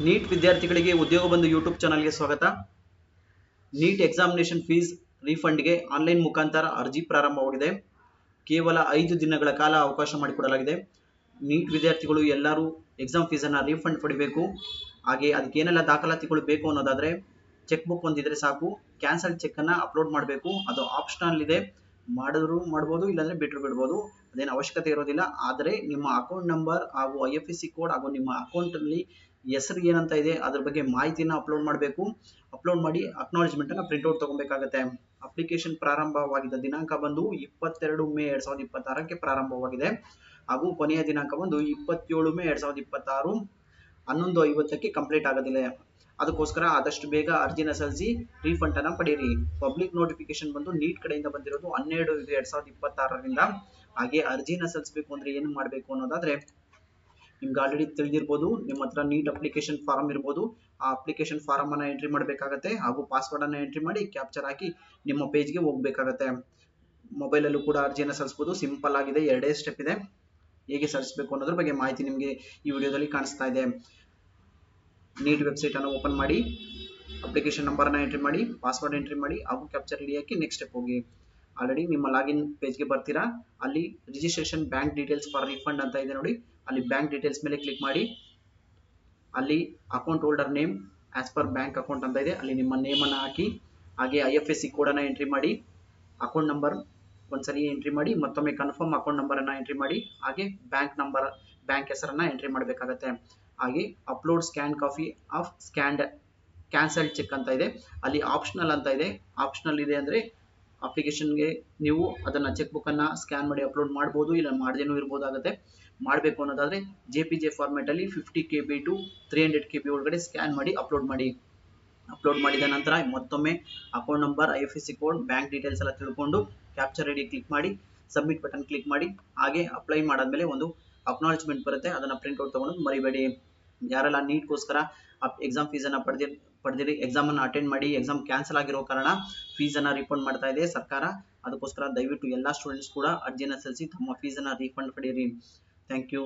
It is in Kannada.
ನೀಟ್ ವಿದ್ಯಾರ್ಥಿಗಳಿಗೆ ಉದ್ಯೋಗ ಬಂಧು ಯೂಟ್ಯೂಬ್ ಚಾನಲ್ಗೆ ಸ್ವಾಗತ. ನೀಟ್ ಎಕ್ಸಾಮಿನೇಷನ್ ಫೀಸ್ ರೀಫಂಡ್ಗೆ ಆನ್ಲೈನ್ ಮುಖಾಂತರ ಅರ್ಜಿ ಪ್ರಾರಂಭವಾಗಿದೆ. ಕೇವಲ 5 ದಿನಗಳ ಕಾಲ ಅವಕಾಶ ಮಾಡಿಕೊಡಲಾಗಿದೆ. ನೀಟ್ ವಿದ್ಯಾರ್ಥಿಗಳು ಎಲ್ಲರೂ ಎಕ್ಸಾಮ್ ಫೀಸನ್ನು ರೀಫಂಡ್ ಪಡಿಬೇಕು. ಹಾಗೆ ಅದಕ್ಕೇನೆಲ್ಲ ದಾಖಲಾತಿಗಳು ಬೇಕು ಅನ್ನೋದಾದರೆ ಚೆಕ್ ಬುಕ್ ಹೊಂದಿದ್ರೆ ಸಾಕು. ಕ್ಯಾನ್ಸಲ್ ಚೆಕ್ಕನ್ನು ಅಪ್ಲೋಡ್ ಮಾಡಬೇಕು. ಅದು ಆಪ್ಷನಲ್ ಇದೆ, ಮಾಡಿದ್ರು ಮಾಡ್ಬೋದು, ಇಲ್ಲಾಂದರೆ ಬಿಟ್ಟರು ಬಿಡ್ಬೋದು, ಅದೇನು ಅವಶ್ಯಕತೆ ಇರೋದಿಲ್ಲ. ಆದರೆ ನಿಮ್ಮ ಅಕೌಂಟ್ ನಂಬರ್ ಹಾಗೂ IFSC ಕೋಡ್ ಹಾಗೂ ನಿಮ್ಮ ಅಕೌಂಟಲ್ಲಿ ಹೆಸರು ಏನಂತ ಇದೆ ಅದ್ರ ಬಗ್ಗೆ ಮಾಹಿತಿನ ಅಪ್ಲೋಡ್ ಮಾಡಬೇಕು. ಅಪ್ಲೋಡ್ ಮಾಡಿ ಅಕ್ನಾಲಜ್ಮೆಂಟನ್ನು ಪ್ರಿಂಟ್ಔಟ್ ತೊಗೊಬೇಕಾಗತ್ತೆ. ಅಪ್ಲಿಕೇಶನ್ ಪ್ರಾರಂಭವಾಗಿದ್ದ ದಿನಾಂಕ ಬಂದು 22 ಮೇ 2026ಕ್ಕೆ ಪ್ರಾರಂಭವಾಗಿದೆ ಹಾಗೂ ಕೊನೆಯ ದಿನಾಂಕ ಬಂದು 27 ಮೇ 2026 11:50ಕ್ಕೆ ಕಂಪ್ಲೀಟ್ ಆಗೋದಿಲ್ಲ. ಅದಕ್ಕೋಸ್ಕರ ಆದಷ್ಟು ಬೇಗ ಅರ್ಜಿನ ಸಲ್ಲಿಸಿ ರೀಫಂಡನ್ನು ಪಡೆಯಿರಿ. ಪಬ್ಲಿಕ್ ನೋಟಿಫಿಕೇಶನ್ ಬಂದು ನೀಟ್ ಕಡೆಯಿಂದ ಬಂದಿರೋದು 12/2026ರಿಂದ. ಹಾಗೆ ಅರ್ಜಿನ ಸಲ್ಲಿಸಬೇಕು ಅಂದರೆ ಏನು ಮಾಡಬೇಕು ಅನ್ನೋದಾದರೆ ನಿಮ್ಗೆ ಆಲ್ರೆಡಿ ತಿಳಿದಿರ್ಬೋದು. ನಿಮ್ಮ ಹತ್ರ ನೀಟ್ ಅಪ್ಲಿಕೇಶನ್ ಫಾರಮ್ ಇರ್ಬೋದು. ಆ ಅಪ್ಲಿಕೇಶನ್ ಫಾರಮ್ ಅನ್ನು ಎಂಟ್ರಿ ಮಾಡಬೇಕಾಗತ್ತೆ ಹಾಗೂ ಪಾಸ್ವರ್ಡ್ ಅನ್ನು ಎಂಟ್ರಿ ಮಾಡಿ ಕ್ಯಾಪ್ಚರ್ ಹಾಕಿ ನಿಮ್ಮ ಪೇಜ್ಗೆ ಹೋಗಬೇಕಾಗತ್ತೆ. ಮೊಬೈಲಲ್ಲೂ ಕೂಡ ಅರ್ಜಿಯನ್ನು ಸಲ್ಲಿಸಬಹುದು. ಸಿಂಪಲ್ ಆಗಿದೆ, 2 ಸ್ಟೆಪ್ ಇದೆ. ಹೇಗೆ ಸಲ್ಲಿಸಬೇಕು ಅನ್ನೋದ್ರ ಬಗ್ಗೆ ಮಾಹಿತಿ ನಿಮಗೆ ಈ ವಿಡಿಯೋದಲ್ಲಿ ಕಾಣಿಸ್ತಾ ಇದೆ. ನೀಟ್ ವೆಬ್ಸೈಟ್ ಅನ್ನು ಓಪನ್ ಮಾಡಿ, ಅಪ್ಲಿಕೇಶನ್ ನಂಬರನ್ನು ಎಂಟ್ರಿ ಮಾಡಿ, ಪಾಸ್ವರ್ಡ್ ಎಂಟ್ರಿ ಮಾಡಿ ಹಾಗೂ ಕ್ಯಾಪ್ಚರ್ ರೆಡಿ ಹಾಕಿ ನೆಕ್ಸ್ಟ್ ಸ್ಟೆಪ್ ಹೋಗಿ. ಆಲ್ರೆಡಿ ನಿಮ್ಮ ಲಾಗಿನ್ ಪೇಜ್ಗೆ ಬರ್ತೀರಾ. ಅಲ್ಲಿ registration bank details for refund ಅಂತ ಇದೆ ನೋಡಿ, ಅಲ್ಲಿ ಬ್ಯಾಂಕ್ ಡೀಟೇಲ್ಸ್ ಮೇಲೆ ಕ್ಲಿಕ್ ಮಾಡಿ. ಅಲ್ಲಿ account holder name as per bank account ಅಂತ ಇದೆ, ಅಲ್ಲಿ ನಿಮ್ಮ ನೇಮನ್ನು ಹಾಕಿ. ಹಾಗೆ IFSC ಕೋಡನ್ನು ಎಂಟ್ರಿ ಮಾಡಿ, ಅಕೌಂಟ್ ನಂಬರ್ ಒಂದ್ಸರಿ ಎಂಟ್ರಿ ಮಾಡಿ, ಮತ್ತೊಮ್ಮೆ ಕನ್ಫರ್ಮ್ ಅಕೌಂಟ್ ನಂಬರನ್ನು ಎಂಟ್ರಿ ಮಾಡಿ, ಹಾಗೆ ಬ್ಯಾಂಕ್ ಹೆಸರನ್ನು ಎಂಟ್ರಿ ಮಾಡಬೇಕಾಗತ್ತೆ. ಹಾಗೆ upload scan copy of scanned cancelled cheque ಅಂತ ಇದೆ, ಅಲ್ಲಿ ಆಪ್ಷನಲ್ ಅಂತ ಇದೆ. ಆಪ್ಷನಲ್ ಇದೆ ಅಂದರೆ ಅಪ್ಲಿಕೇಶನ್ಗೆ ನೀವು ಅದನ್ನು ಚೆಕ್ ಬುಕ್ಕನ್ನು ಸ್ಕ್ಯಾನ್ ಮಾಡಿ ಅಪ್ಲೋಡ್ ಮಾಡ್ಬೋದು, ಇಲ್ಲ ಮಾಡದೇನೂ ಇರ್ಬೋದಾಗುತ್ತೆ. ಮಾಡಬೇಕು ಅನ್ನೋದಾದರೆ JPG ಫಾರ್ಮ್ಯಾಟಲ್ಲಿ 50 KB ಟು 300 KB ಒಳಗಡೆ ಸ್ಕ್ಯಾನ್ ಮಾಡಿ ಅಪ್ಲೋಡ್ ಮಾಡಿ. ಅಪ್ಲೋಡ್ ಮಾಡಿದ ನಂತರ ಮತ್ತೊಮ್ಮೆ account number, IFSC code, bank details ಎಲ್ಲ ತಿಳ್ಕೊಂಡು ಕ್ಯಾಪ್ಚರ್ ರೆಡಿ ಕ್ಲಿಕ್ ಮಾಡಿ, ಸಬ್ಮಿಟ್ ಬಟನ್ ಕ್ಲಿಕ್ ಮಾಡಿ. ಹಾಗೆ ಅಪ್ಲೈ ಮಾಡಾದ್ಮೇಲೆ ಒಂದು ಅಕ್ನಾಲಜ್ಮೆಂಟ್ ಬರುತ್ತೆ, ಅದನ್ನು ಪ್ರಿಂಟ್ಔಟ್ ತೊಗೊಂಡು ಮರಿಬೇಡಿ. ಯಾರೆಲ್ಲ ನೀಟ್ಗೋಸ್ಕರ ಎಕ್ಸಾಮ್ ಫೀಸನ್ನು ಪಡೆದಿರಿ, ಎಕ್ಸಾಮನ್ನು ಅಟೆಂಡ್ ಮಾಡಿ, ಎಕ್ಸಾಮ್ ಕ್ಯಾನ್ಸಲ್ ಆಗಿರೋ ಕಾರಣ ಫೀಸನ್ನು ರೀಫಂಡ್ ಮಾಡ್ತಾ ಇದೆ ಸರ್ಕಾರ. ಅದಕ್ಕೋಸ್ಕರ ದಯವಿಟ್ಟು ಎಲ್ಲ ಸ್ಟೂಡೆಂಟ್ಸ್ ಕೂಡ ಅರ್ಜಿಯನ್ನು ಸಲ್ಲಿಸಿ ತಮ್ಮ ಫೀಸನ್ನು ರೀಫಂಡ್ ಪಡೆಯಿರಿ. Thank you.